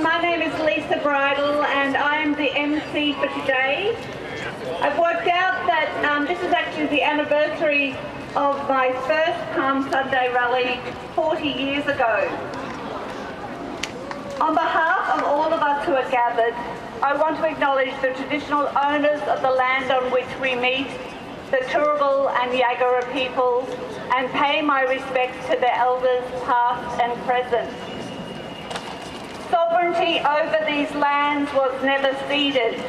My name is Bridle and I'm the MC for today. I've worked out that this is actually the anniversary of my first Palm Sunday rally 40 years ago. On behalf of all of us who are gathered, I want to acknowledge the traditional owners of the land on which we meet, the Turrbal and Yagara peoples, and pay my respects to their elders past and present. Sovereignty over these lands was never ceded.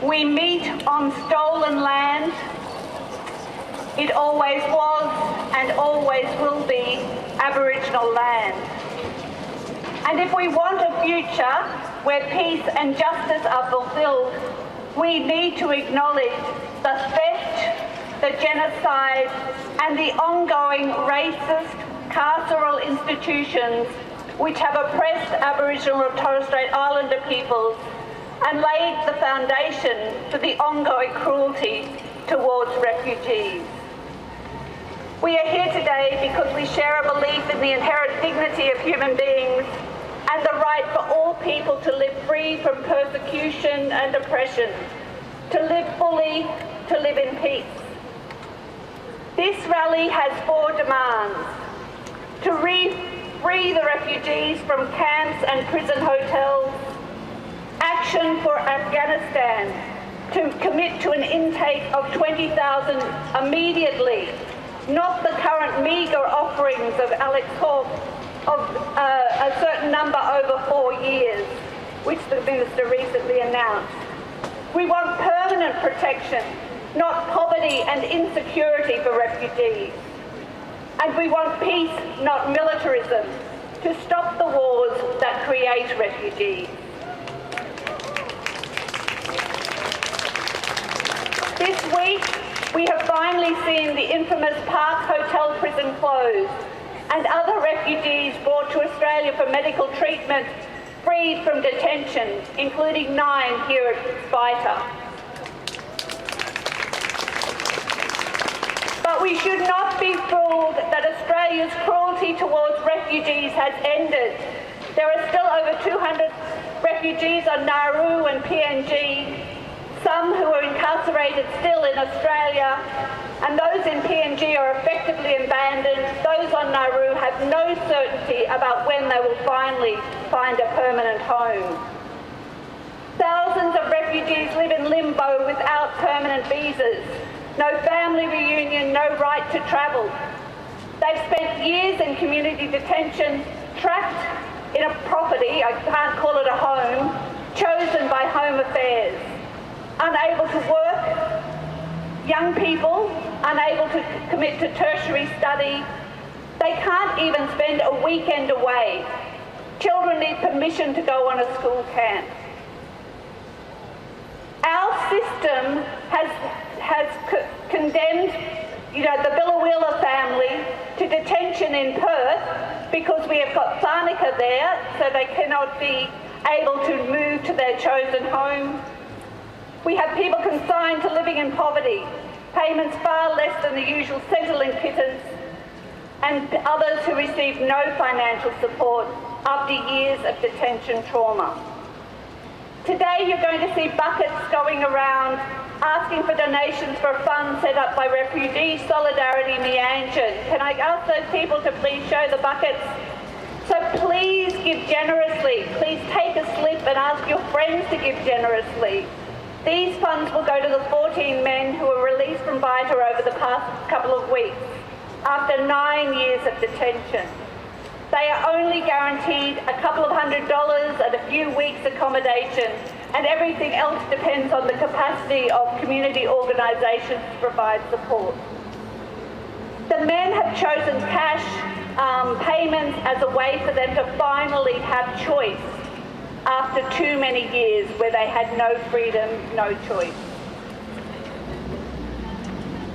We meet on stolen land. It always was and always will be Aboriginal land. And if we want a future where peace and justice are fulfilled, we need to acknowledge the theft, the genocide, and the ongoing racist carceral institutions which have oppressed Aboriginal and Torres Strait Islander peoples and laid the foundation for the ongoing cruelty towards refugees. We are here today because we share a belief in the inherent dignity of human beings and the right for all people to live free from persecution and oppression, to live fully, to live in peace. This rally has 4 demands: to free the refugees from camps and prison hotels, action for Afghanistan, to commit to an intake of 20,000 immediately, not the current meagre offerings of Alex Hawke of a certain number over 4 years, which the Minister recently announced. We want permanent protection, not poverty and insecurity for refugees. And we want peace, not militarism, to stop the wars that create refugees. This week, we have finally seen the infamous Park Hotel prison closed and other refugees brought to Australia for medical treatment freed from detention, including 9 here at Brisbane. But we should not be fooled that Australia's cruelty towards refugees has ended. There are still over 200 refugees on Nauru and PNG, some who are incarcerated still in Australia, and those in PNG are effectively abandoned. Those on Nauru have no certainty about when they will finally find a permanent home. Thousands of refugees live in limbo without permanent visas. No family reunion, no right to travel. They've spent years in community detention, trapped in a property, I can't call it a home, chosen by Home Affairs, unable to work, young people unable to commit to tertiary study. They can't even spend a weekend away. Children need permission to go on a school camp. Our system has condemned, the Billawheeler family to detention in Perth because we have got Tharnica there, so they cannot be able to move to their chosen home. We have people consigned to living in poverty, payments far less than the usual Centrelink pittance, and others who receive no financial support after years of detention trauma. Today you're going to see buckets going around asking for donations for a fund set up by Refugee Solidarity Meanjin. Can I ask those people to please show the buckets? So please give generously. Please take a slip and ask your friends to give generously. These funds will go to the 14 men who were released from Vita over the past couple of weeks after 9 years of detention. They are only guaranteed a couple of $100 and a few weeks accommodation, and everything else depends on the capacity of community organisations to provide support. The men have chosen cash payments as a way for them to finally have choice after too many years where they had no freedom, no choice.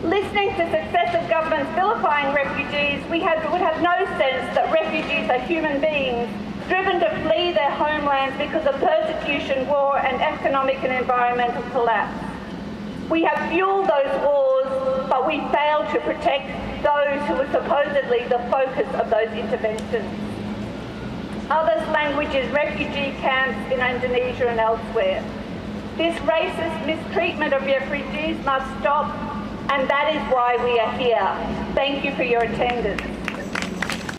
Listening to successive governments vilifying refugees, we would have no sense that refugees are human beings driven to flee their homelands because of persecution, war, and economic and environmental collapse. We have fueled those wars, but we fail to protect those who were supposedly the focus of those interventions. others' languages, refugee camps in Indonesia and elsewhere. This racist mistreatment of refugees must stop, and that is why we are here. Thank you for your attendance.